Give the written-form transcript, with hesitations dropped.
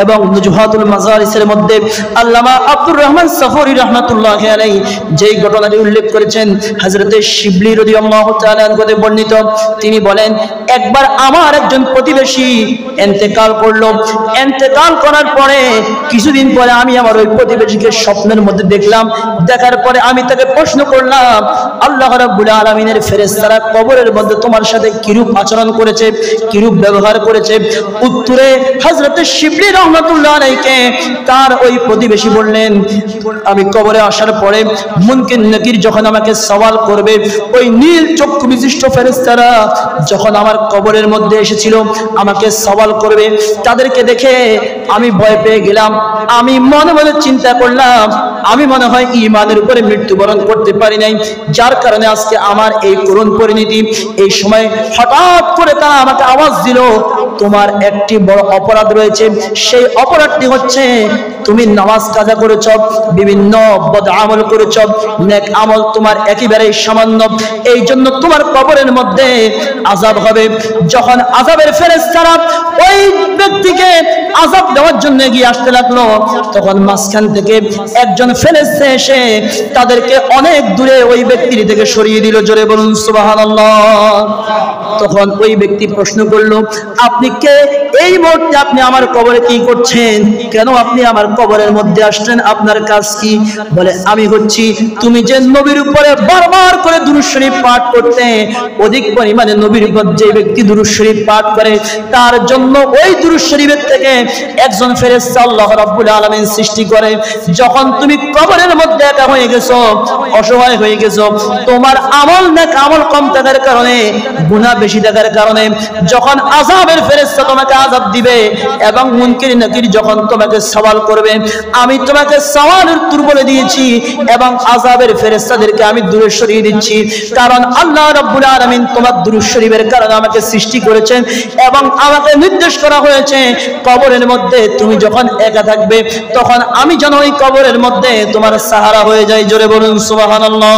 এবং নুজহাতুল মাজারিসের মধ্যে আল্লামা আব্দুর রহমান সফরি রাহমাতুল্লাহি আলাইহি যেই ঘটনাটি উল্লেখ করেছেন হযরতে শিবলি রাদিয়াল্লাহু তাআলা থেকে বর্ণিত। তিনি বলেন, একবার আমার একজন প্রতিবেশী ইন্তেকাল করলো। ইন্তেকাল করার পরে কিছুদিন পরে আমি আমার ওই প্রতিবেশীকে স্বপ্নের মধ্যে দেখলাম। দেখার পরে আমি তাকে প্রশ্ন করলাম, আল্লাহ রাব্বুল আলামিনের ফেরেশতারা কবরের মধ্যে তোমার সাথে কিরূপ আচরণ করেছে, কিরূপ ব্যবহার করেছে? উত্তরে হযরতে শিবলি রাহমাতুল্লাহ আলাইহি তার ওই প্রতিবেশী বললেন, আমি কবরে আসার পরে মুনকির নাকির যখন আমাকে সওয়াল করবে, ওই নীল চক্ষু বিশিষ্ট ফেরেশতারা যখন আমার কবরের মধ্যে এসেছিল আমাকে সওয়াল করবে, তাদেরকে দেখে আমি ভয় পেয়ে গেলাম। আমি মনে মনে চিন্তা করলাম, আমি মনে হয় ঈমানের উপরে মৃত্যুবরণ করতে পারি নাই, যার কারণে আজকে আমার এই করুণ পরিণতি। এই সময় হঠাৎ করে তারা আমাকে আওয়াজ দিল, তোমার একটি বড় অপরাধ রয়েছে। সেই অপরাধটি হচ্ছে তুমি নামাজ কাজা করেছ, বিভিন্ন বদ আমল করেছ, নেক আমল তোমার একেবারেই সামান্য। এই জন্য তোমার কবরের মধ্যে আযাব হবে। যখন আযাবের ফেরেশতারা ওই ব্যক্তিকে আযাব দেওয়ার জন্য এগিয়ে আসতে লাগলো, তখন মাঝখান থেকে একজন ফেরেশতা এসে তাদেরকে অনেক দূরে ওই ব্যক্তির থেকে সরিয়ে দিল। জোরে বলুন সুবহানাল্লাহ। তখন ওই ব্যক্তি প্রশ্ন করলো, আপনি কে? এই মুহূর্তে আপনি আমার কবরে কি করছেন? কেন আপনি আমার কবরের মধ্যে আসছেন? আপনার কাজ কি? বলে, আমি হচ্ছি তুমি যে নবীর উপরে বারবার করে দুরূদ শরীফ পাঠ করতে, অধিক পরিমাণে নবীর উপর যে ব্যক্তি দুরূদ শরীফ পাঠ করে তার জন্য ওই দুরূদ শরীফের থেকে একজন ফেরেশতা আল্লাহ রাব্বুল আলামিন সৃষ্টি করে। যখন তুমি কবরের মধ্যে একা হয়ে গেছো, অসহায় হয়ে গেছো, তোমার আমল নেক আমল কম থাকার কারণে, গুনাহ বেশি থাকার কারণে, যখন আযাবের ফেরেশতা তোমাকে আযাব দিবে এবং মুনকির নাকির যখন তোমাকে সওয়াল করবে, আমি তোমাকে সওয়ালের উত্তর বলে দিয়েছি এবং আযাবের ফেরেশতাদেরকে আমি দূরে সরিয়ে দিচ্ছি। কারণ আল্লাহ রাব্বুল আলামিন তোমার দুরূদ শরীফের কারণে আমাকে সৃষ্টি করেছেন এবং আমাকে নির্দেশ করা হয়েছে কবরের মধ্যে তুমি যখন একা থাকবে তখন আমি যেন ওই কবরের মধ্যে তোমার সাহারা হয়ে যাই। জোরে বলুন সুবহানাল্লাহ।